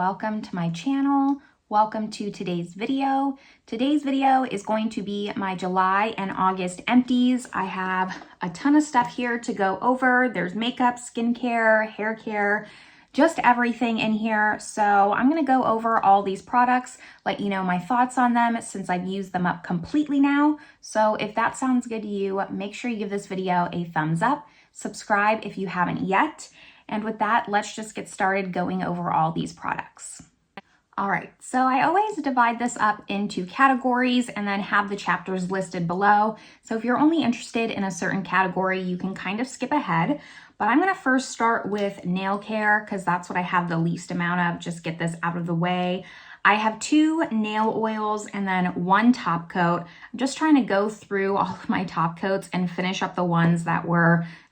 welcome to my channel. Welcome to today's video. Today's video is going to be my July and August empties. I have a ton of stuff here to go over. There's makeup, skincare, hair care, just everything in here. So I'm gonna go over all these products, let you know my thoughts on them since I've used them up completely now. So if that sounds good to you, make sure you give this video a thumbs up, subscribe if you haven't yet. And with that, let's just get started going over all these products. All right, so I always divide this up into categories and then have the chapters listed below. So if you're only interested in a certain category, you can kind of skip ahead. But I'm gonna first start with nail care because that's what I have the least amount of, just get this out of the way. I have 2 nail oils and then 1 top coat. I'm just trying to go through all of my top coats and finish up the ones that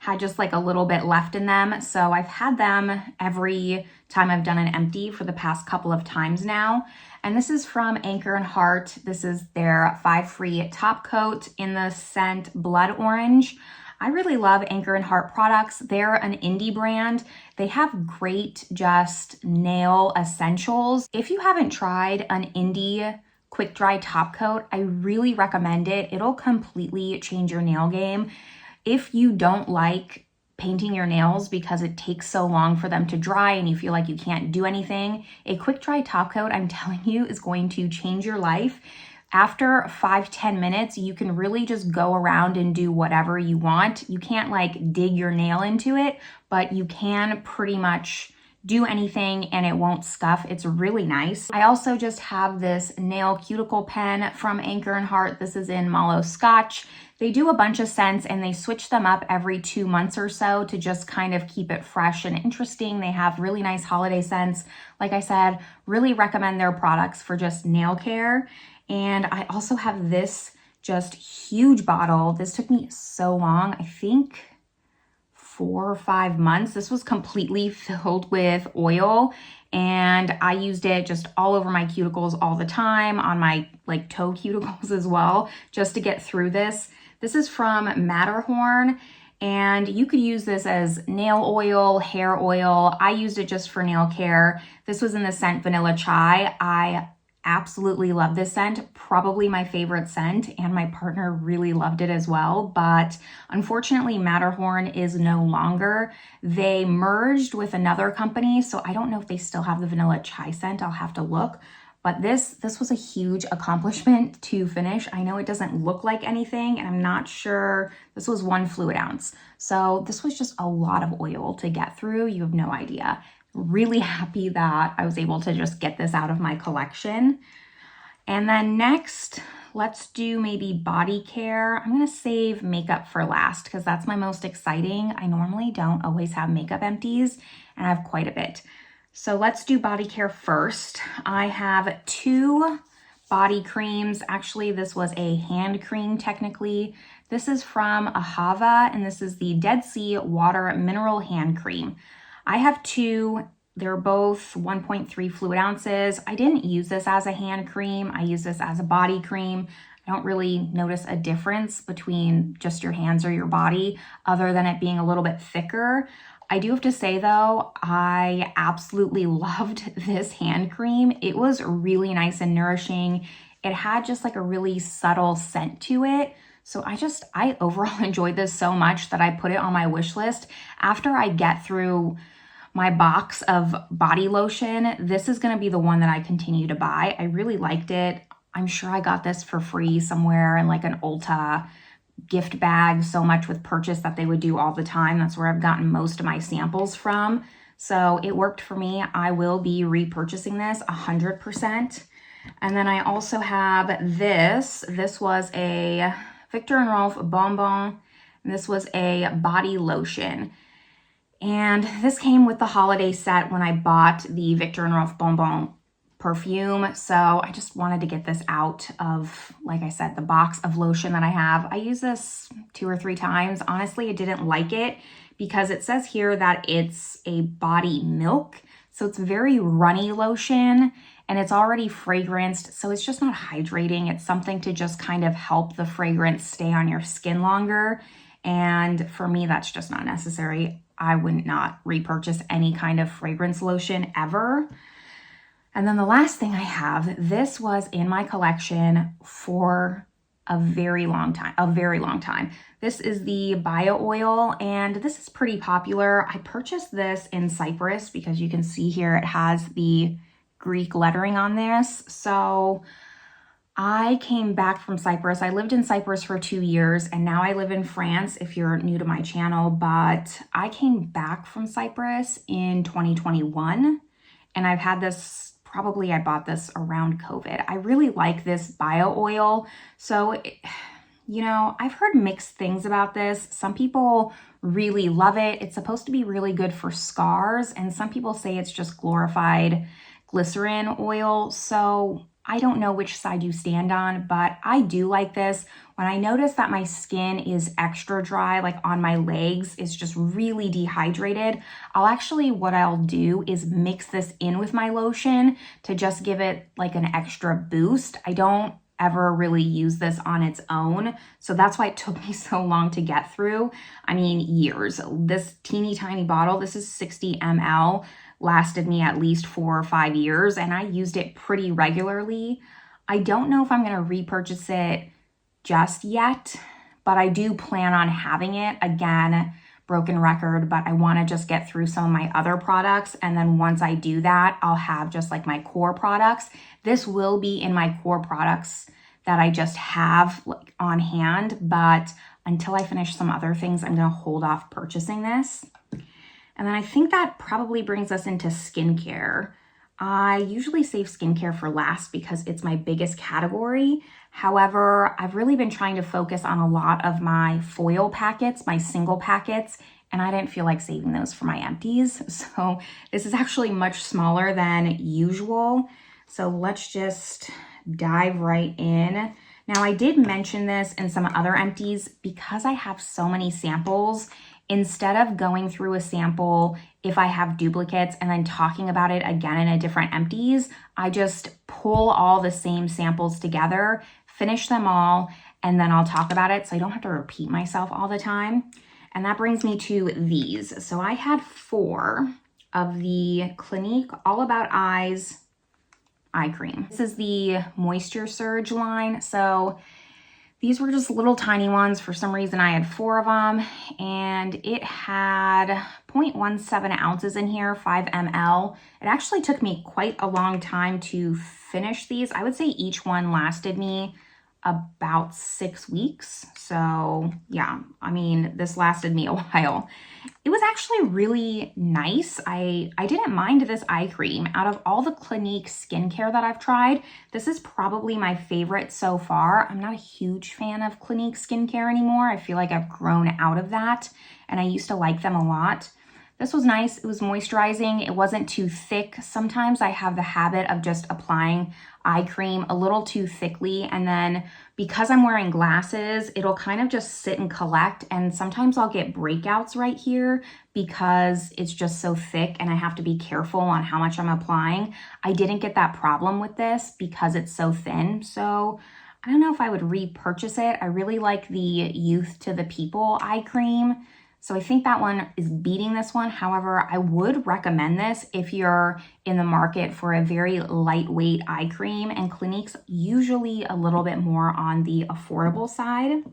had just like a little bit left in them. So I've had them every time I've done an empty for the past couple of times now. And this is from Anchor & Heart. This is their 5 free top coat in the scent Blood Orange. I really love Anchor & Heart products. They're an indie brand. They have great just nail essentials. If you haven't tried an indie quick dry top coat, I really recommend it. It'll completely change your nail game. If you don't like painting your nails because it takes so long for them to dry and you feel like you can't do anything, a quick dry top coat, I'm telling you, is going to change your life. After 5-10 minutes, you can really just go around and do whatever you want. You can't like dig your nail into it, but you can pretty much do anything and it won't scuff. It's really nice. I also just have this nail cuticle pen from Anchor & Heart. This is in Mallow Scotch. They do a bunch of scents and they switch them up every 2 months or so to just kind of keep it fresh and interesting. They have really nice holiday scents. Like I said, really recommend their products for just nail care. And I also have this just huge bottle. This took me so long, I think 4 or 5 months. This was completely filled with oil and I used it just all over my cuticles all the time, on my like toe cuticles as well, just to get through this. This is from Matterhorn and you could use this as nail oil, hair oil. I used it just for nail care. This was in the scent Vanilla Chai. I absolutely love this scent, probably my favorite scent, and my partner really loved it as well. But unfortunately, Matterhorn is no longer. They merged with another company, so I don't know if they still have the Vanilla Chai scent. I'll have to look. But this was a huge accomplishment to finish. I know it doesn't look like anything, and I'm not sure. This was 1 fluid ounce. So this was just a lot of oil to get through. You have no idea. Really happy that I was able to just get this out of my collection. And then next, let's do maybe Bodycare. I'm gonna save makeup for last because that's my most exciting. I normally don't always have makeup empties and I have quite a bit. So let's do Bodycare first. I have 2 body creams. Actually, this was a hand cream technically. This is from Ahava and this is the Dead Sea Water Mineral Hand Cream. I have 2, they're both 1.3 fluid ounces. I didn't use this as a hand cream. I use this as a body cream. I don't really notice a difference between just your hands or your body other than it being a little bit thicker. I do have to say though, I absolutely loved this hand cream. It was really nice and nourishing. It had just like a really subtle scent to it. So I overall enjoyed this so much that I put it on my wish list. After I get through my box of body lotion, this is gonna be the one that I continue to buy. I really liked it. I'm sure I got this for free somewhere in like an Ulta gift bag, so much with Purchase that they would do all the time. That's where I've gotten most of my samples from. So it worked for me. I will be repurchasing this 100%. And then I also have this. This was a Viktor & Rolf Bonbon. And this was a body lotion. And this came with the holiday set when I bought the Viktor & Rolf Bonbon perfume. So I just wanted to get this out of, like I said, the box of lotion that I have. I use this 2 or 3 times. Honestly, I didn't like it because it says here that it's a body milk. So it's very runny lotion and it's already fragranced. So it's just not hydrating. It's something to just kind of help the fragrance stay on your skin longer. And for me, that's just not necessary. I would not repurchase any kind of fragrance lotion ever. And then the last thing I have, this was in my collection for a very long time. This is the Bio Oil, and this is pretty popular. I purchased this in Cyprus because you can see here it has the Greek lettering on this. So I came back from Cyprus. I lived in Cyprus for 2 years, and now I live in France if you're new to my channel, but I came back from Cyprus in 2021, and I've had this, probably I bought this around COVID. I really like this Bio Oil. So, you know, I've heard mixed things about this. Some people really love it. It's supposed to be really good for scars, and some people say it's just glorified glycerin oil. So I don't know which side you stand on, but I do like this. When I notice that my skin is extra dry, like on my legs, it's just really dehydrated, what I'll do is mix this in with my lotion to just give it like an extra boost. I don't ever really use this on its own. So that's why it took me so long to get through. I mean, years. This teeny tiny bottle, this is 60 ml. Lasted me at least 4 or 5 years, and I used it pretty regularly. I don't know if I'm going to repurchase it just yet, but I do plan on having it. Again, broken record, but I want to just get through some of my other products, and then once I do that, I'll have just like my core products. This will be in my core products that I just have like on hand, but until I finish some other things, I'm going to hold off purchasing this. And then I think that probably brings us into skincare. I usually save skincare for last because it's my biggest category. However, I've really been trying to focus on a lot of my foil packets, my single packets, and I didn't feel like saving those for my empties. So this is actually much smaller than usual. So let's just dive right in. Now, I did mention this in some other empties because I have so many samples. Instead of going through a sample, if I have duplicates and then talking about it again in a different empties, I just pull all the same samples together, finish them all, and then I'll talk about it so I don't have to repeat myself all the time. And that brings me to these. So I had 4 of the Clinique All About Eyes eye cream. This is the Moisture Surge line. So these were just little tiny ones. For some reason, I had 4 of them, and it had 0.17 ounces in here, 5 ml. It actually took me quite a long time to finish these. I would say each one lasted me about 6 weeks. So yeah, I mean, this lasted me a while. It was actually really nice. I didn't mind this eye cream. Out of all the Clinique skincare that I've tried, this is probably my favorite so far. I'm not a huge fan of Clinique skincare anymore. I feel like I've grown out of that, and I used to like them a lot. This was nice. It was moisturizing. It wasn't too thick. Sometimes I have the habit of just applying eye cream a little too thickly, and then because I'm wearing glasses, it'll kind of just sit and collect, and sometimes I'll get breakouts right here because it's just so thick and I have to be careful on how much I'm applying. I didn't get that problem with this because it's so thin, so I don't know if I would repurchase it. I really like the Youth to the People eye cream. So I think that one is beating this one. However, I would recommend this if you're in the market for a very lightweight eye cream, and Clinique's usually a little bit more on the affordable side.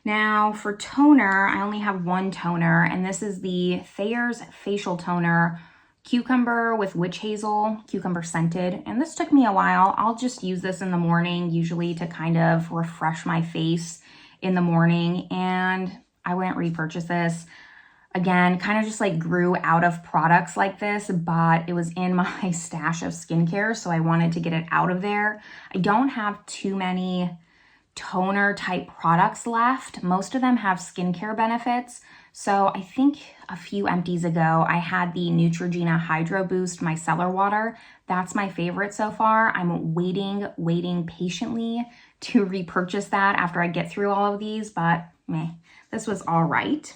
Now for toner, I only have 1 toner, and this is the Thayers Facial Toner, Cucumber with Witch Hazel, cucumber scented. And this took me a while. I'll just use this in the morning, usually to kind of refresh my face in the morning, and I wouldn't repurchase this. Again, kind of just like grew out of products like this, but it was in my stash of skincare, so I wanted to get it out of there. I don't have too many toner type products left. Most of them have skincare benefits. So I think a few empties ago, I had the Neutrogena Hydro Boost Micellar Water. That's my favorite so far. I'm waiting patiently to repurchase that after I get through all of these, but meh. This was all right.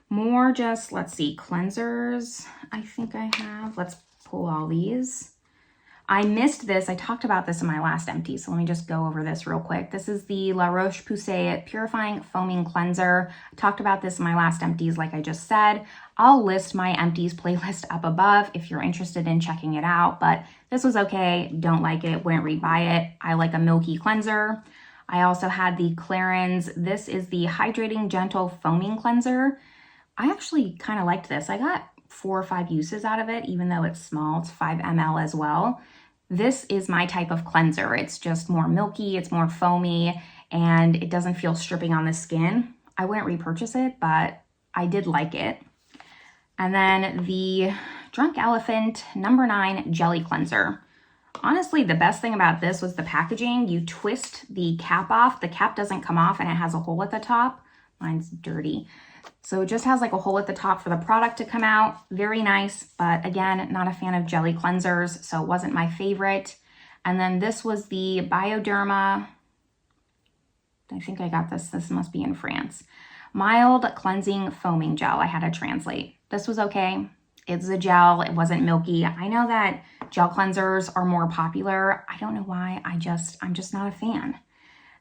More just, let's see, cleansers I think I have. Let's pull all these. I missed this. I talked about this in my last empty, so let me just go over this real quick. This is the La Roche-Posay Purifying Foaming Cleanser. I talked about this in my last empties, like I just said. I'll list my empties playlist up above if you're interested in checking it out, but this was okay. Don't like it, wouldn't rebuy it. I like a milky cleanser. I also had the Clarins. This is the Hydrating Gentle Foaming Cleanser. I actually kind of liked this. I got 4 or 5 uses out of it, even though it's small. It's 5 ml as well. This is my type of cleanser. It's just more milky, it's more foamy, and it doesn't feel stripping on the skin. I wouldn't repurchase it, but I did like it. And then the Drunk Elephant number 9 Jelly Cleanser. Honestly, the best thing about this was the packaging. You twist the cap off. The cap doesn't come off and it has a hole at the top. Mine's dirty. So it just has like a hole at the top for the product to come out. Very nice, but again, not a fan of jelly cleansers, so it wasn't my favorite. And then this was the Bioderma, I think I got this must be in France. Mild Cleansing Foaming Gel. I had to translate. This was okay. It's a gel, it wasn't milky. I know that gel cleansers are more popular. I don't know why, I'm just not a fan.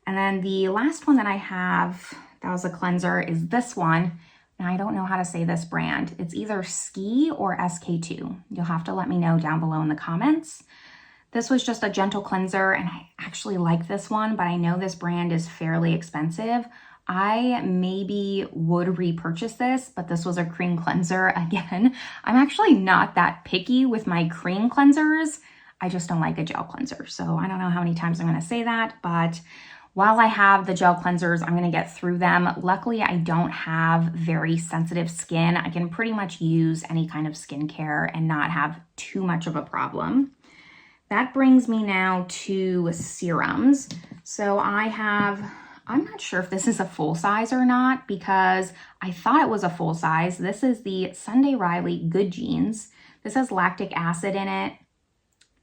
And then the last one that I have, that was a cleanser, is this one. And I don't know how to say this brand. It's either Ski or SK2. You'll have to let me know down below in the comments. This was just a gentle cleanser, and I actually like this one, but I know this brand is fairly expensive. I maybe would repurchase this, but this was a cream cleanser. Again, I'm actually not that picky with my cream cleansers. I just don't like a gel cleanser. So I don't know how many times I'm gonna say that, but while I have the gel cleansers, I'm gonna get through them. Luckily, I don't have very sensitive skin. I can pretty much use any kind of skincare and not have too much of a problem. That brings me now to serums. So I'm not sure if this is a full size or not because I thought it was a full size. This is the Sunday Riley Good Genes. This has lactic acid in it.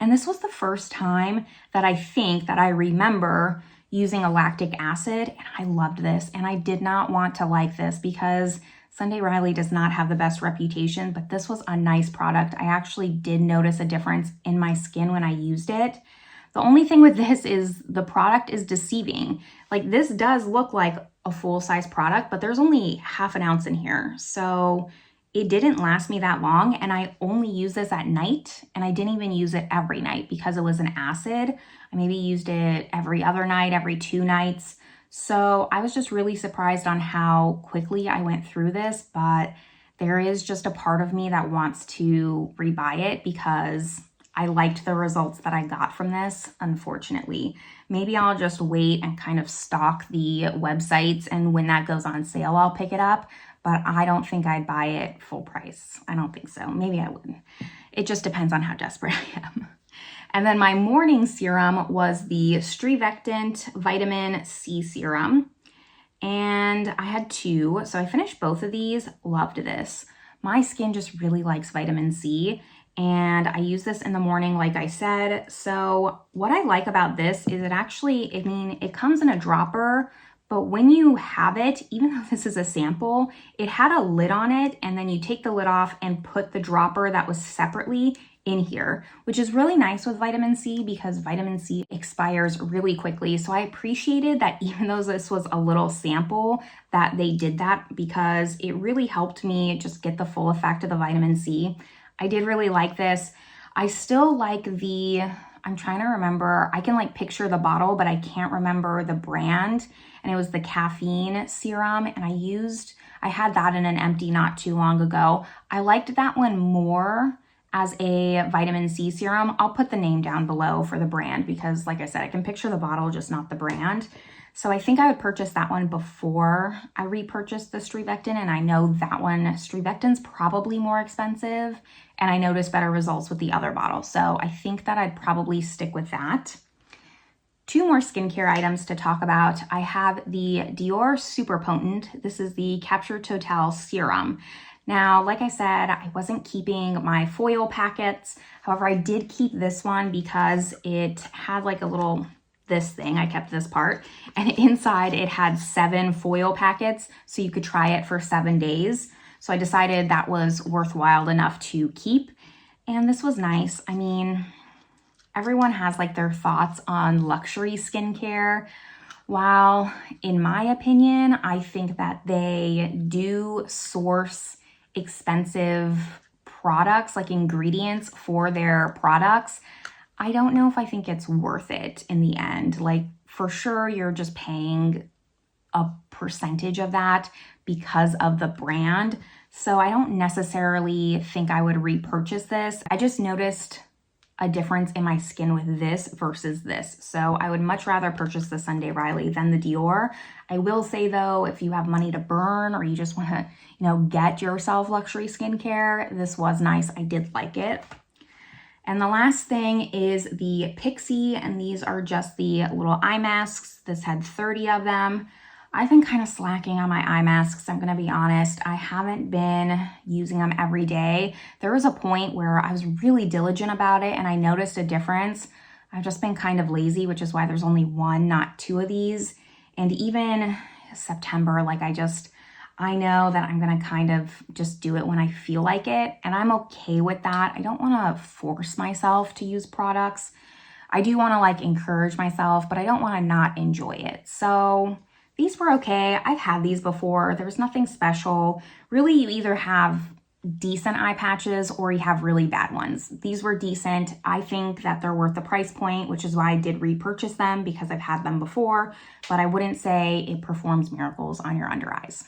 And this was the first time that I remember using a lactic acid, and I loved this. And I did not want to like this because Sunday Riley does not have the best reputation, but this was a nice product. I actually did notice a difference in my skin when I used it. The only thing with this is the product is deceiving. Like, this does look like a full-size product, but there's only half an ounce in here. So it didn't last me that long, and I only use this at night, and I didn't even use it every night because it was an acid. I maybe used it every other night, every 2 nights. So I was just really surprised on how quickly I went through this, but there is just a part of me that wants to rebuy it because I liked the results that I got from this, unfortunately. Maybe I'll just wait and kind of stalk the websites, and when that goes on sale, I'll pick it up. But I don't think I'd buy it full price. I don't think so. Maybe I would. It just depends on how desperate I am. And then my morning serum was the StriVectin Vitamin C Serum. And I had 2. So I finished both of these. Loved this. My skin just really likes vitamin C. And I use this in the morning, like I said. So what I like about this is it comes in a dropper, but when you have it, even though this is a sample, it had a lid on it, and then you take the lid off and put the dropper that was separately in here, which is really nice with vitamin C because vitamin C expires really quickly. So I appreciated that even though this was a little sample that they did that because it really helped me just get the full effect of the vitamin C. I did really like this. I still like I'm trying to remember, I can like picture the bottle, but I can't remember the brand. And it was the caffeine serum, and I had that in an empty not too long ago. I liked that one more as a vitamin C serum. I'll put the name down below for the brand because, like I said, I can picture the bottle, just not the brand. So I think I would purchase that one before I repurchased the StriVectin, and I know that one, StriVectin's probably more expensive, and I noticed better results with the other bottle. So I think that I'd probably stick with that. 2 more skincare items to talk about. I have the Dior Super Potent. This is the Capture Totale Serum. Now, like I said, I wasn't keeping my foil packets. However, I did keep this one because it had like a little, this thing, I kept this part, and inside it had 7 foil packets, so you could try it for 7 days. So I decided that was worthwhile enough to keep, and this was nice. I mean, everyone has like their thoughts on luxury skincare. While in my opinion, I think that they do source expensive products, like ingredients for their products, I don't know if I think it's worth it in the end. Like, for sure, you're just paying a percentage of that because of the brand. So I don't necessarily think I would repurchase this. I just noticed a difference in my skin with this versus this. So I would much rather purchase the Sunday Riley than the Dior. I will say though, if you have money to burn or you just want to, get yourself luxury skincare, this was nice. I did like it. And the last thing is the Pixi, and these are just the little eye masks. This had 30 of them. I've been kind of slacking on my eye masks, I'm gonna be honest. I haven't been using them every day. There was a point where I was really diligent about it and I noticed a difference. I've just been kind of lazy, which is why there's only one, not two of these. And even September, like I know that I'm gonna kind of just do it when I feel like it, and I'm okay with that. I don't wanna force myself to use products. I do wanna like encourage myself, but I don't wanna not enjoy it. So these were okay. I've had these before. There was nothing special. Really, you either have decent eye patches or you have really bad ones. These were decent. I think that they're worth the price point, which is why I did repurchase them because I've had them before, but I wouldn't say it performs miracles on your under eyes.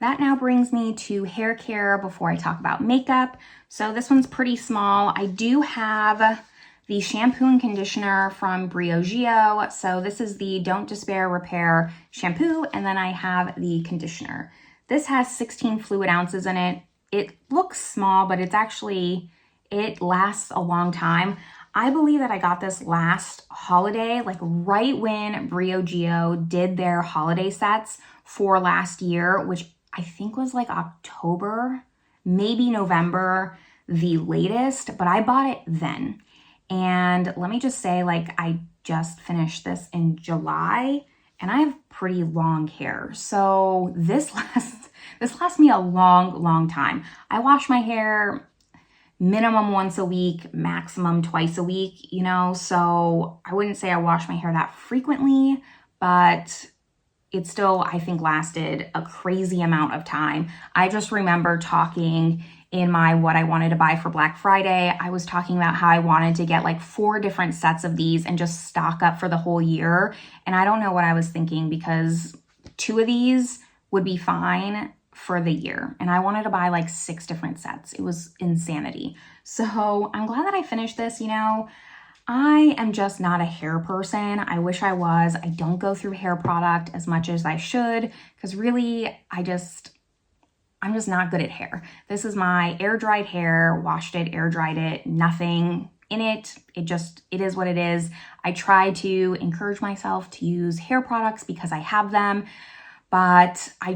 That now brings me to hair care before I talk about makeup. So this one's pretty small. I do have the shampoo and conditioner from Briogeo. So this is the Don't Despair Repair shampoo, and then I have the conditioner. This has 16 fluid ounces in it. It looks small, but it lasts a long time. I believe that I got this last holiday, like right when Briogeo did their holiday sets for last year, which I think was like October, maybe November, the latest, but I bought it then. And let me just say, like, I just finished this in July and I have pretty long hair. So this lasts me a long time. I wash my hair minimum once a week, maximum twice a week, so I wouldn't say I wash my hair that frequently, but it still, I think, lasted a crazy amount of time. I just remember talking in my what I wanted to buy for Black Friday. I was talking about how I wanted to get like 4 different sets of these and just stock up for the whole year. And I don't know what I was thinking because 2 of these would be fine for the year. And I wanted to buy like 6 different sets. It was insanity. So I'm glad that I finished this, I am just not a hair person. I wish I was. I don't go through hair product as much as I should because really I'm just not good at hair. This is my air dried hair, washed it, air dried it, nothing in it. It is what it is. I try to encourage myself to use hair products because I have them, but I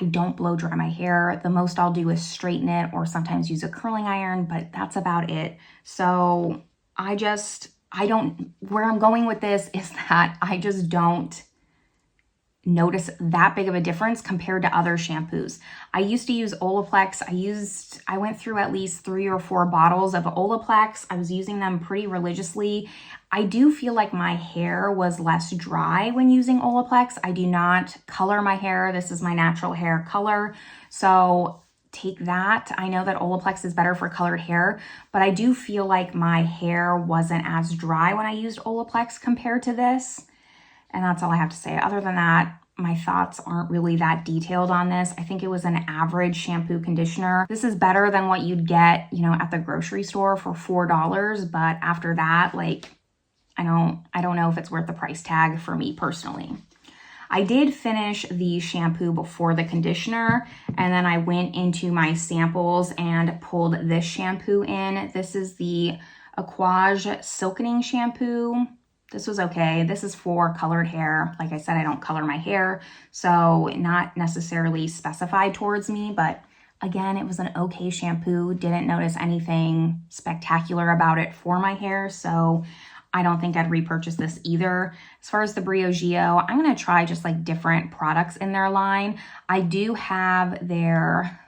don't blow dry my hair. The most I'll do is straighten it or sometimes use a curling iron, but that's about it. So where I'm going with this is that I just don't notice that big of a difference compared to other shampoos. I used to use Olaplex. I went through at least 3 or 4 bottles of Olaplex. I was using them pretty religiously. I do feel like my hair was less dry when using Olaplex. I do not color my hair. This is my natural hair color. So take that. I know that Olaplex is better for colored hair, but I do feel like my hair wasn't as dry when I used Olaplex compared to this. And that's all I have to say. Other than that, my thoughts aren't really that detailed on this. I think it was an average shampoo conditioner. This is better than what you'd get, at the grocery store for $4. But after that, like, I don't know if it's worth the price tag for me personally. I did finish the shampoo before the conditioner, and then I went into my samples and pulled this shampoo in. This is the Aquage Silkening Shampoo. This was okay. This is for colored hair. Like I said, I don't color my hair, so not necessarily specified towards me, but again, it was an okay shampoo. Didn't notice anything spectacular about it for my hair, so I don't think I'd repurchase this either. As far as the Briogeo, I'm gonna try just like different products in their line. I do have their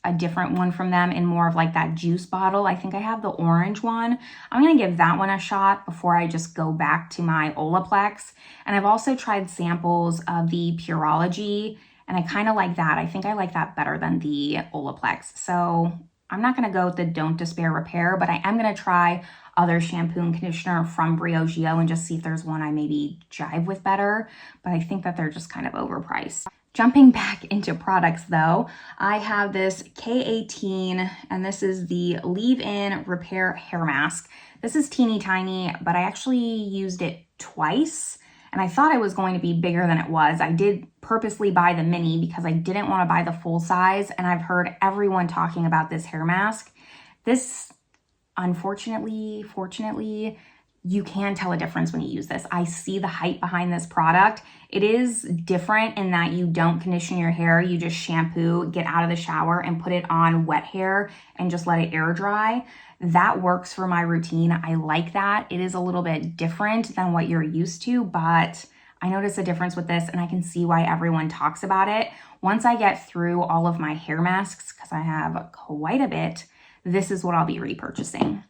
a different one from them in more of like that juice bottle. I think I have the orange one. I'm gonna give that one a shot before I just go back to my Olaplex. And I've also tried samples of the Pureology, and I kind of like that. I think I like that better than the Olaplex. So I'm not gonna go with the Don't Despair Repair, but I am gonna try other shampoo and conditioner from Briogeo and just see if there's one I maybe jive with better. But I think that they're just kind of overpriced. Jumping back into products though, I have this K18, and this is the Leave-In Repair Hair Mask. This is teeny tiny, but I actually used it twice, and I thought it was going to be bigger than it was. I did purposely buy the mini because I didn't want to buy the full size, and I've heard everyone talking about this hair mask. This, unfortunately, fortunately, you can tell a difference when you use this. I see the hype behind this product. It is different in that you don't condition your hair. You just shampoo, get out of the shower, and put it on wet hair and just let it air dry. That works for my routine. I like that. It is a little bit different than what you're used to, but I notice a difference with this, and I can see why everyone talks about it. Once I get through all of my hair masks, because I have quite a bit, this is what I'll be repurchasing.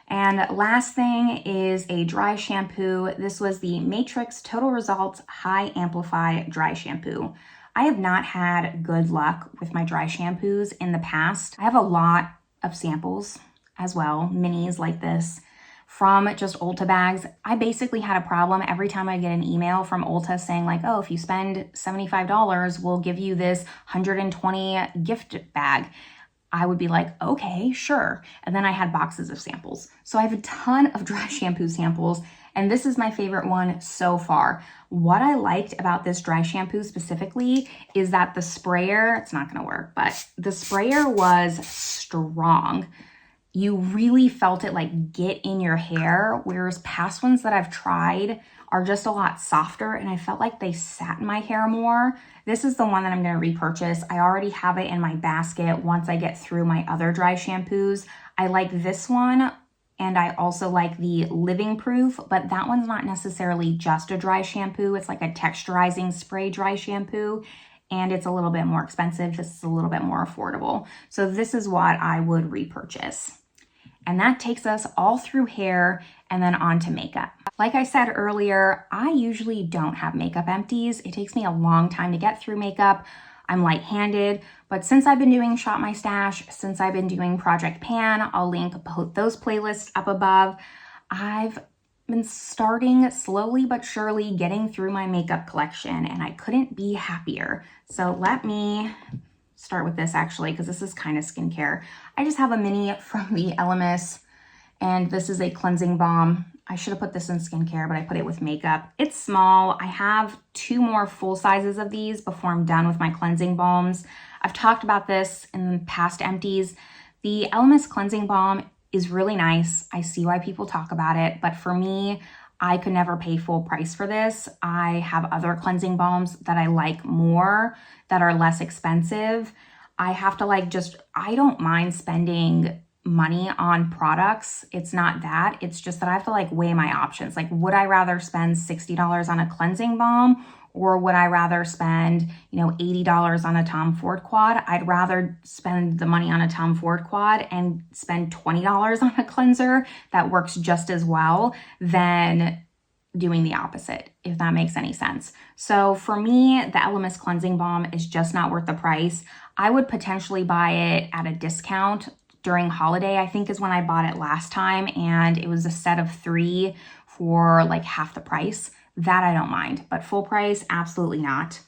And last thing is a dry shampoo. This was the Matrix Total Results High Amplify Dry Shampoo. I have not had good luck with my dry shampoos in the past. I have a lot of samples as well, minis like this, from just Ulta bags. I basically had a problem every time I get an email from Ulta saying like, oh, if you spend $75, we'll give you this 120 gift bag. I would be like, okay, sure. And then I had boxes of samples. So I have a ton of dry shampoo samples, and this is my favorite one so far. What I liked about this dry shampoo specifically is that the sprayer, it's not gonna work, but the sprayer was strong. You really felt it like get in your hair, whereas past ones that I've tried are just a lot softer, and I felt like they sat in my hair more. This is the one that I'm gonna repurchase. I already have it in my basket once I get through my other dry shampoos. I like this one, and I also like the Living Proof, but that one's not necessarily just a dry shampoo. It's like a texturizing spray dry shampoo, and it's a little bit more expensive. This is a little bit more affordable. So this is what I would repurchase. And that takes us all through hair and then on to makeup. Like I said earlier, I usually don't have makeup empties. It takes me a long time to get through makeup. I'm light-handed, but since I've been doing Shop My Stash, since I've been doing Project Pan, I'll link both those playlists up above. I've been starting slowly but surely getting through my makeup collection, and I couldn't be happier. So let me start with this actually, because this is kind of skincare. I just have a mini from the Elemis, and this is a cleansing balm. I should have put this in skincare, but I put it with makeup. It's small. I have 2 more full sizes of these before I'm done with my cleansing balms. I've talked about this in past empties. The Elemis cleansing balm is really nice. I see why people talk about it, but for me, I could never pay full price for this. I have other cleansing balms that I like more, that are less expensive. I have to I don't mind spending money on products. It's not that. It's just that I have to weigh my options. Would I rather spend $60 on a cleansing balm, or would I rather spend, $80 on a Tom Ford quad? I'd rather spend the money on a Tom Ford quad and spend $20 on a cleanser that works just as well than doing the opposite, if that makes any sense. So for me, the Elemis cleansing balm is just not worth the price. I would potentially buy it at a discount during holiday, I think is when I bought it last time, and it was a set of 3 for half the price. That I don't mind, but full price, absolutely not.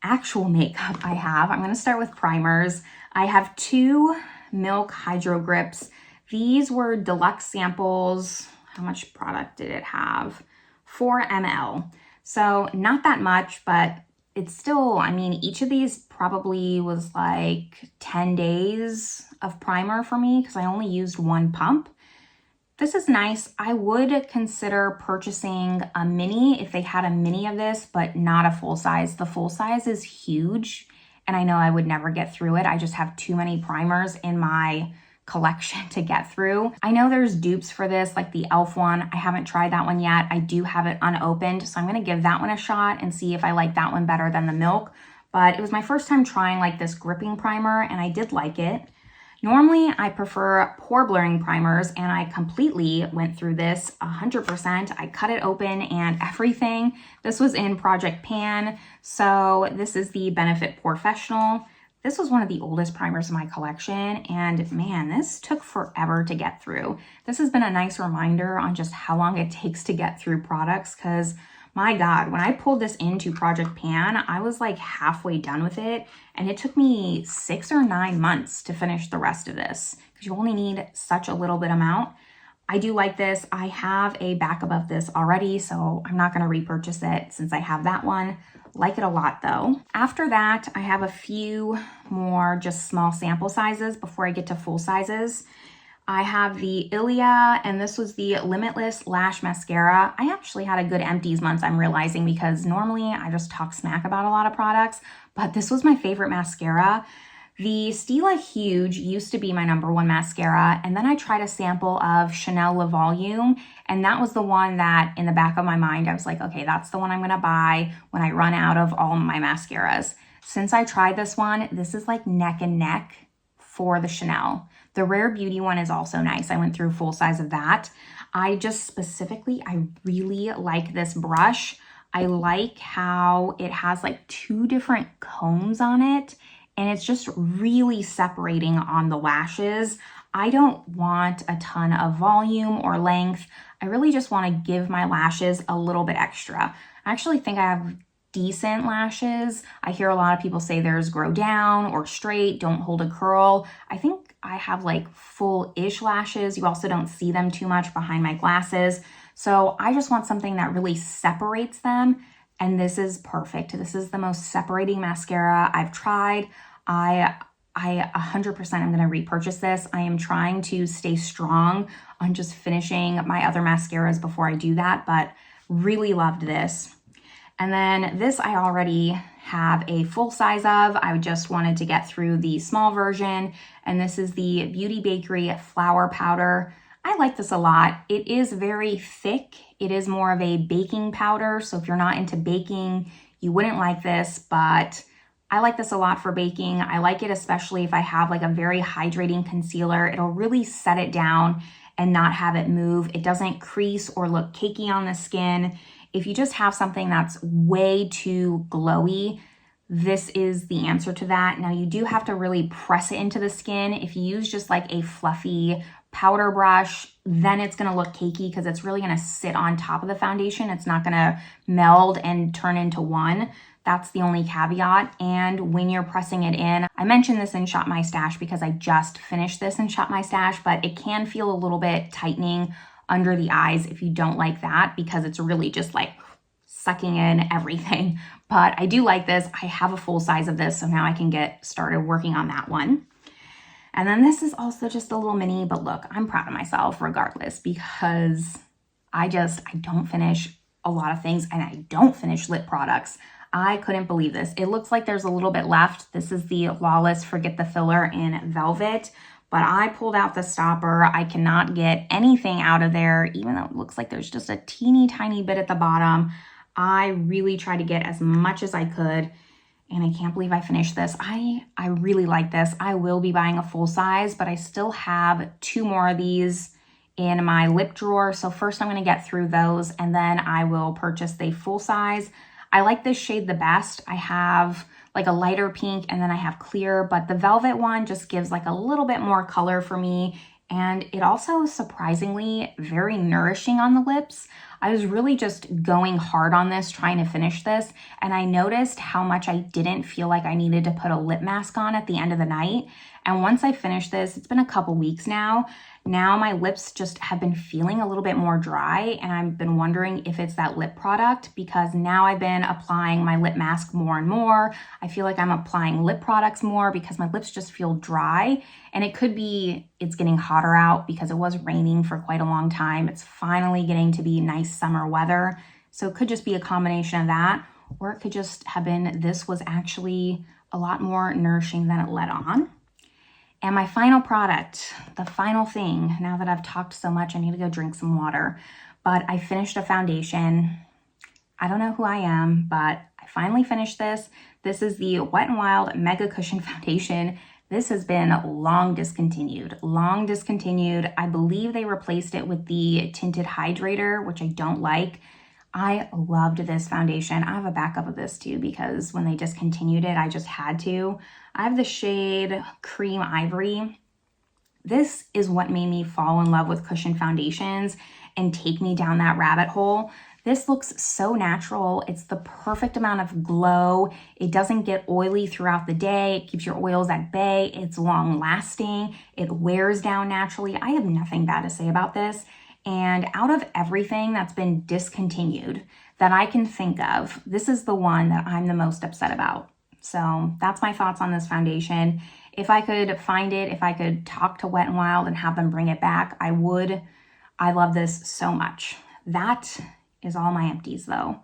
Actual makeup I'm gonna start with primers. I have 2 Milk Hydro Grips. These were deluxe samples. How much product did it have? 4 ml. So not that much, but it's still, each of these probably was 10 days of primer for me because I only used 1 pump. This is nice. I would consider purchasing a mini if they had a mini of this, but not a full size. The full size is huge, and I know I would never get through it. I just have too many primers in my collection to get through. I know there's dupes for this, like the e.l.f. one. I haven't tried that one yet. I do have it unopened, so I'm gonna give that one a shot and see if I like that one better than the Milk. but it was my first time trying like this gripping primer and I did like it. Normally, I prefer pore blurring primers, and I completely went through this 100%. I cut it open and everything. This was in Project Pan, so this is the Benefit Professional. This was one of the oldest primers in my collection, and man, this took forever to get through. This has been a nice reminder on just how long it takes to get through products, because my God, when I pulled this into Project Pan, I was like halfway done with it, and it took me 6 or 9 months to finish the rest of this because you only need such a little bit amount. I do like this. I have a backup of this already, so I'm not going to repurchase it since I have that one. Like it a lot though. After that, I have a few more just small sample sizes before I get to full sizes. I have the Ilia, and this was the Limitless Lash Mascara. I actually had a good Empties month, I'm realizing, because normally I just talk smack about a lot of products, but this was my favorite mascara. The Stila Huge used to be my #1 mascara, and then I tried a sample of Chanel Le Volume, and that was the one that in the back of my mind, I was like, okay, that's the one I'm gonna buy when I run out of all my mascaras. Since I tried this one, this is like neck and neck for the Chanel. The Rare Beauty one is also nice. I went through full size of that. I really like this brush. I like how it has like 2 different combs on it, and it's just really separating on the lashes. I don't want a ton of volume or length. I really just want to give my lashes a little bit extra. I actually think I have decent lashes. I hear a lot of people say theirs grow down or straight, don't hold a curl. I think I have like full-ish lashes. You also don't see them too much behind my glasses. So I just want something that really separates them, and this is perfect. This is the most separating mascara I've tried. I 100% am going to repurchase this. I am trying to stay strong on just finishing my other mascaras before I do that, but really loved this. And then this I already have a full size of. I just wanted to get through the small version, and this is the Beauty Bakery Flour Powder. I like this a lot. It is very thick. It is more of a baking powder, so if you're not into baking, you wouldn't like this, but I like this a lot for baking. I like it especially if I have like a very hydrating concealer. It'll really set it down and not have it move. It doesn't crease or look cakey on the skin. If you just have something that's way too glowy, this is the answer to that. Now you do have to really press it into the skin. If you use just like a fluffy powder brush, then it's gonna look cakey because it's really gonna sit on top of the foundation. It's not gonna meld and turn into one. That's the only caveat. And when you're pressing it in, I mentioned this in Shop My Stash because I just finished this in Shop My Stash, but it can feel a little bit tightening under the eyes if you don't like that, because it's really just like sucking in everything. But I do like this. I have a full size of this, so now I can get started working on that one. And then this is also just a little mini, but look, I'm proud of myself regardless, because I don't finish a lot of things, and I don't finish lip products. I couldn't believe this. It looks like there's a little bit left. This is the Lawless Forget the Filler in Velvet, but I pulled out the stopper. I cannot get anything out of there, even though it looks like there's just a teeny tiny bit at the bottom. I really tried to get as much as I could, and I can't believe I finished this. I really like this. I will be buying a full size, but I still have 2 more of these in my lip drawer. So first I'm going to get through those, and then I will purchase the full size. I like this shade the best. I have like a lighter pink, and then I have clear, but the Velvet one just gives like a little bit more color for me. And it also is surprisingly very nourishing on the lips. I was really just going hard on this, trying to finish this, and I noticed how much I didn't feel like I needed to put a lip mask on at the end of the night. And once I finished this, it's been a couple weeks now, my lips just have been feeling a little bit more dry, and I've been wondering if it's that lip product, because now I've been applying my lip mask more and more. I feel like I'm applying lip products more because my lips just feel dry, and it could be it's getting hotter out because it was raining for quite a long time. It's finally getting to be nice summer weather, so it could just be a combination of that, or it could just have been this was actually a lot more nourishing than it let on. And my final product, the final thing, now that I've talked so much, I need to go drink some water, but I finished a foundation. I don't know who I am, but I I finally finished this. This is the Wet n Wild Mega Cushion Foundation. This has been long discontinued. I believe they replaced it with the Tinted Hydrator, which I don't like. I loved this foundation. I have a backup of this too because when they discontinued it, I just had to. I have the shade Cream Ivory. This is what made me fall in love with cushion foundations and take me down that rabbit hole. This looks so natural. It's the perfect amount of glow. It doesn't get oily throughout the day. It keeps your oils at bay. It's long lasting. It wears down naturally. I have nothing bad to say about this. And out of everything that's been discontinued that I can think of, this is the one that I'm the most upset about. So that's my thoughts on this foundation. If I could find it, if I could talk to Wet n Wild and have them bring it back, I would. I love this so much. That is all my empties though.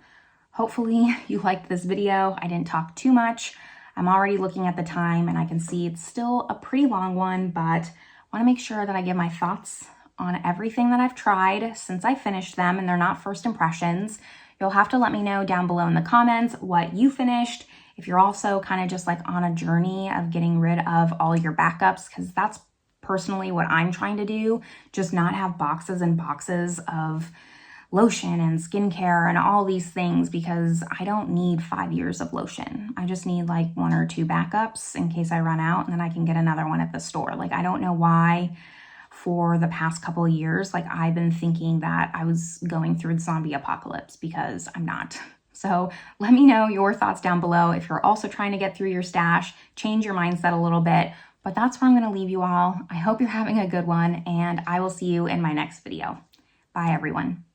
Hopefully you liked this video. I didn't talk too much. I'm already looking at the time and I can see it's still a pretty long one, but I want to make sure that I give my thoughts on everything that I've tried since I finished them, and they're not first impressions. You'll have to let me know down below in the comments what you finished, if you're also kind of just like on a journey of getting rid of all your backups, because that's personally what I'm trying to do, just not have boxes and boxes of lotion and skincare and all these things, because I don't need 5 years of lotion. I just need like 1 or 2 backups in case I run out, and then I can get another one at the store. Like, I don't know why for the past couple of years, like I've been thinking that I was going through the zombie apocalypse, because I'm not. So let me know your thoughts down below if you're also trying to get through your stash, change your mindset a little bit. But that's where I'm going to leave you all. I hope you're having a good one, and I will see you in my next video. Bye, everyone.